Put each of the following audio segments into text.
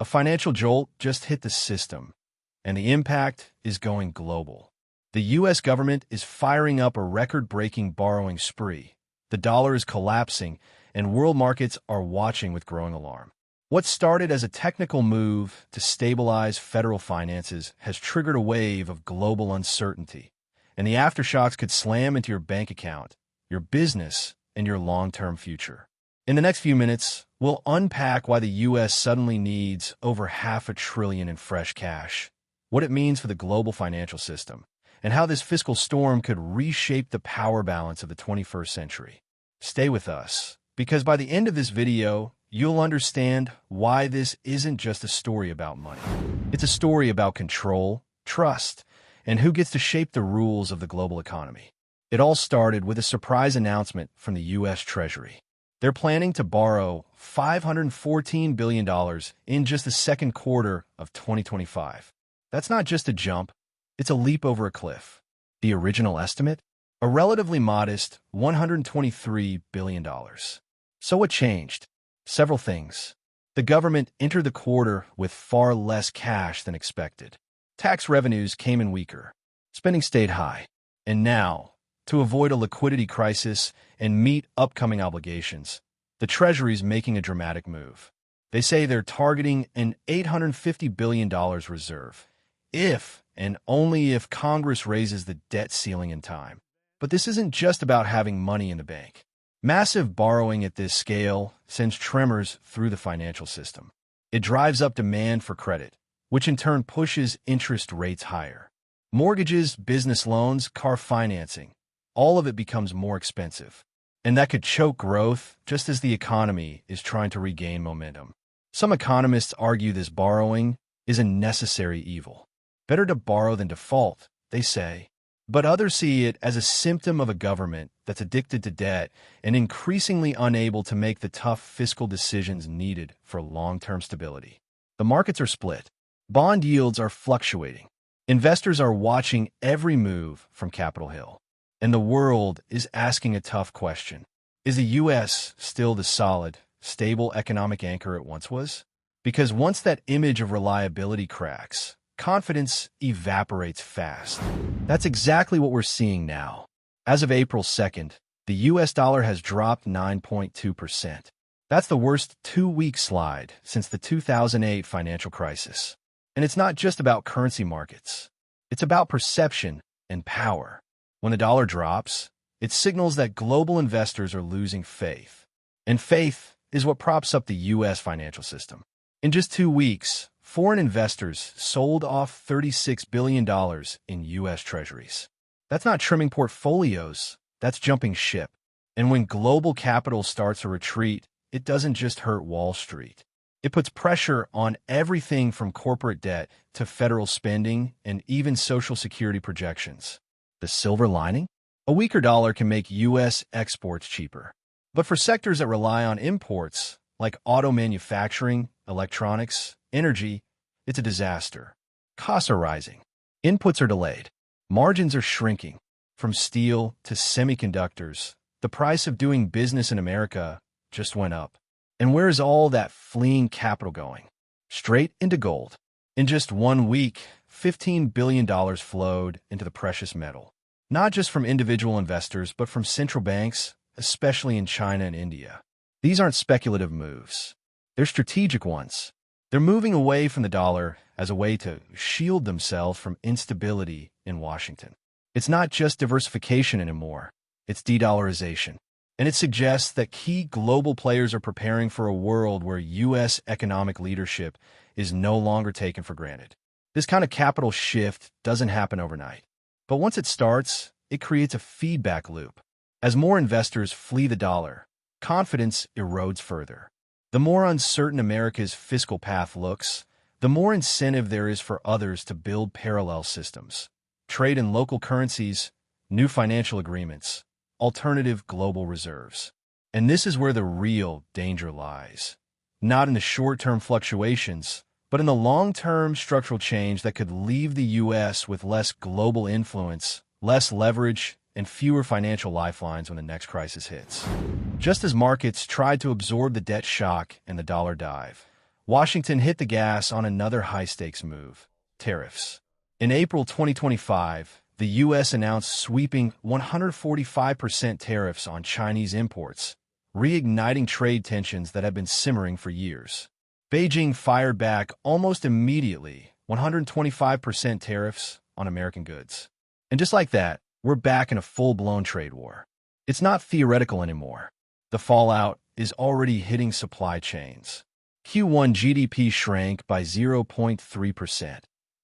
A financial jolt just hit the system, and the impact is going global. The U.S. government is firing up a record-breaking borrowing spree. The dollar is collapsing, and world markets are watching with growing alarm. What started as a technical move to stabilize federal finances has triggered a wave of global uncertainty, and the aftershocks could slam into your bank account, your business, and your long-term future. In the next few minutes, we'll unpack why the U.S. suddenly needs over $500 billion in fresh cash, what it means for the global financial system, and how this fiscal storm could reshape the power balance of the 21st century. Stay with us, because by the end of this video, you'll understand why this isn't just a story about money. It's a story about control, trust, and who gets to shape the rules of the global economy. It all started with a surprise announcement from the U.S. Treasury. They're planning to borrow $514 billion in just the second quarter of 2025. That's not just a jump, it's a leap over a cliff. The original estimate? A relatively modest $123 billion. So what changed? Several things. The government entered the quarter with far less cash than expected. Tax revenues came in weaker. Spending stayed high. And now, to avoid a liquidity crisis and meet upcoming obligations, the Treasury's making a dramatic move. They say they're targeting an $850 billion reserve, if and only if Congress raises the debt ceiling in time. But this isn't just about having money in the bank. Massive borrowing at this scale sends tremors through the financial system. It drives up demand for credit, which in turn pushes interest rates higher. Mortgages, business loans, car financing, all of it becomes more expensive. And that could choke growth just as the economy is trying to regain momentum. Some economists argue this borrowing is a necessary evil. Better to borrow than default, they say. But others see it as a symptom of a government that's addicted to debt and increasingly unable to make the tough fiscal decisions needed for long-term stability. The markets are split. Bond yields are fluctuating. Investors are watching every move from Capitol Hill. And the world is asking a tough question. Is the U.S. still the solid, stable economic anchor it once was? Because once that image of reliability cracks, confidence evaporates fast. That's exactly what we're seeing now. As of April 2nd, the U.S. dollar has dropped 9.2%. That's the worst two-week slide since the 2008 financial crisis. And it's not just about currency markets. It's about perception and power. When the dollar drops, it signals that global investors are losing faith. And faith is what props up the U.S. financial system. In just 2 weeks, foreign investors sold off $36 billion in U.S. treasuries. That's not trimming portfolios, that's jumping ship. And when global capital starts a retreat, it doesn't just hurt Wall Street. It puts pressure on everything from corporate debt to federal spending and even Social Security projections. The silver lining? A weaker dollar can make U.S. exports cheaper. But for sectors that rely on imports, like auto manufacturing, electronics, energy, it's a disaster. Costs are rising. Inputs are delayed. Margins are shrinking. From steel to semiconductors, the price of doing business in America just went up. And where is all that fleeing capital going? Straight into gold. In just 1 week, $15 billion flowed into the precious metal. Not just from individual investors, but from central banks, especially in China and India. These aren't speculative moves. They're strategic ones. They're moving away from the dollar as a way to shield themselves from instability in Washington. It's not just diversification anymore. It's de-dollarization. And it suggests that key global players are preparing for a world where U.S. economic leadership is no longer taken for granted. This kind of capital shift doesn't happen overnight. But once it starts, it creates a feedback loop. As more investors flee the dollar, confidence erodes further. The more uncertain America's fiscal path looks, the more incentive there is for others to build parallel systems, trade in local currencies, new financial agreements, alternative global reserves. And this is where the real danger lies. Not in the short-term fluctuations, but in the long-term structural change that could leave the U.S. with less global influence, less leverage, and fewer financial lifelines when the next crisis hits. Just as markets tried to absorb the debt shock and the dollar dive, Washington hit the gas on another high-stakes move, tariffs. In April 2025, the U.S. announced sweeping 145% tariffs on Chinese imports, reigniting trade tensions that have been simmering for years. Beijing fired back almost immediately, 125% tariffs on American goods. And just like that, we're back in a full-blown trade war. It's not theoretical anymore. The fallout is already hitting supply chains. Q1 GDP shrank by 0.3%,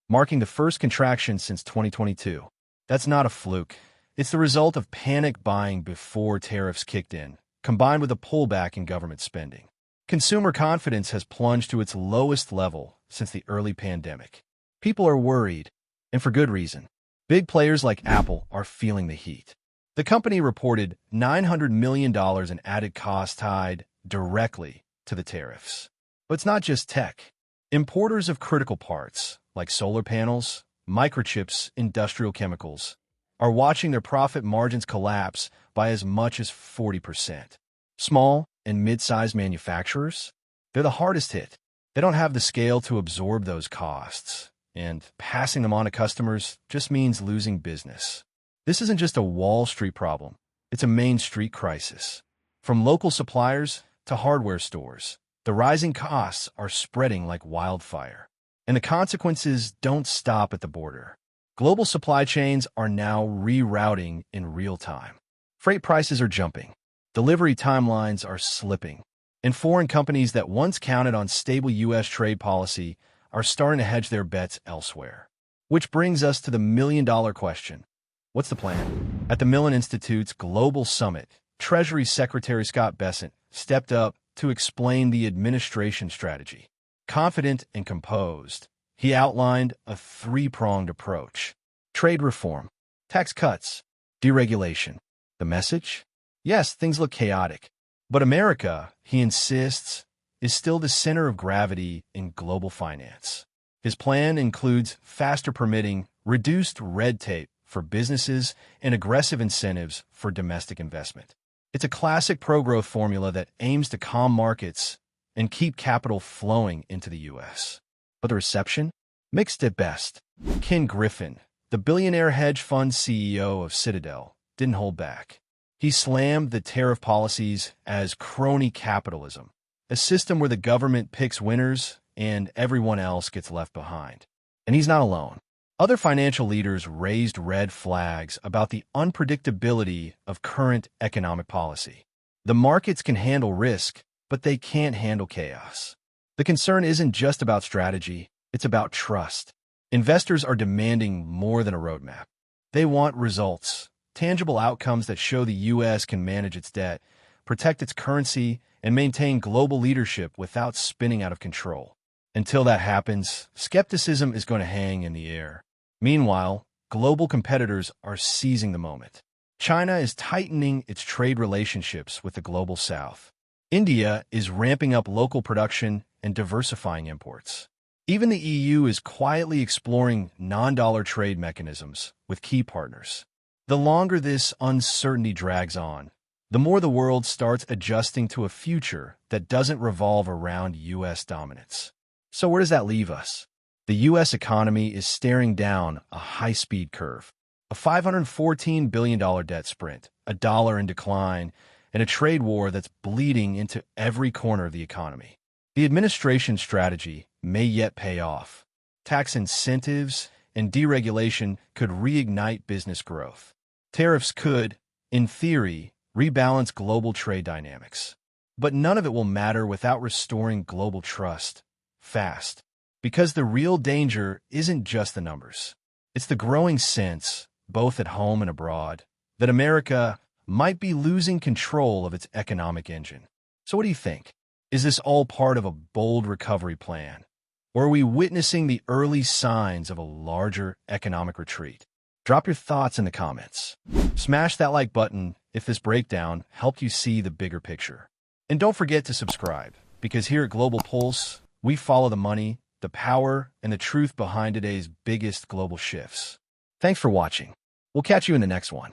marking the first contraction since 2022. That's not a fluke. It's the result of panic buying before tariffs kicked in, combined with a pullback in government spending. Consumer confidence has plunged to its lowest level since the early pandemic. People are worried, and for good reason. Big players like Apple are feeling the heat. The company reported $900 million in added costs tied directly to the tariffs. But it's not just tech. Importers of critical parts, like solar panels, microchips, industrial chemicals, are watching their profit margins collapse by as much as 40%. Small and mid-sized manufacturers, they're the hardest hit. They don't have the scale to absorb those costs, and passing them on to customers just means losing business. This isn't just a Wall Street problem. It's a Main Street crisis. From local suppliers to hardware stores, the rising costs are spreading like wildfire. And the consequences don't stop at the border. Global supply chains are now rerouting in real time. Freight prices are jumping. Delivery timelines are slipping. And foreign companies that once counted on stable U.S. trade policy are starting to hedge their bets elsewhere. Which brings us to the million-dollar question. What's the plan? At the Millen Institute's Global Summit, Treasury Secretary Scott Bessent stepped up to explain the administration strategy. Confident and composed, he outlined a three-pronged approach. Trade reform, tax cuts, deregulation. The message? Yes, things look chaotic. But America, he insists, is still the center of gravity in global finance. His plan includes faster permitting, reduced red tape for businesses, and aggressive incentives for domestic investment. It's a classic pro-growth formula that aims to calm markets and keep capital flowing into the U.S. But the reception? Mixed at best. Ken Griffin, the billionaire hedge fund CEO of Citadel, didn't hold back. He slammed the tariff policies as crony capitalism, a system where the government picks winners and everyone else gets left behind. And he's not alone. Other financial leaders raised red flags about the unpredictability of current economic policy. The markets can handle risk, but they can't handle chaos. The concern isn't just about strategy, it's about trust. Investors are demanding more than a roadmap. They want results, tangible outcomes that show the U.S. can manage its debt, protect its currency, and maintain global leadership without spinning out of control. Until that happens, skepticism is going to hang in the air. Meanwhile, global competitors are seizing the moment. China is tightening its trade relationships with the global south. India is ramping up local production and diversifying imports. Even the EU is quietly exploring non-dollar trade mechanisms with key partners. The longer this uncertainty drags on, the more the world starts adjusting to a future that doesn't revolve around U.S. dominance. So where does that leave us? The U.S. economy is staring down a high-speed curve, a $514 billion debt sprint, a dollar in decline, and a trade war that's bleeding into every corner of the economy. The administration's strategy may yet pay off. Tax incentives and deregulation could reignite business growth. Tariffs could, in theory, rebalance global trade dynamics. But none of it will matter without restoring global trust fast. Because the real danger isn't just the numbers. It's the growing sense, both at home and abroad, that America might be losing control of its economic engine. So what do you think? Is this all part of a bold recovery plan? Or are we witnessing the early signs of a larger economic retreat? Drop your thoughts in the comments. Smash that like button if this breakdown helped you see the bigger picture. And don't forget to subscribe, because here at Global Pulse, we follow the money, the power, and the truth behind today's biggest global shifts. Thanks for watching. We'll catch you in the next one.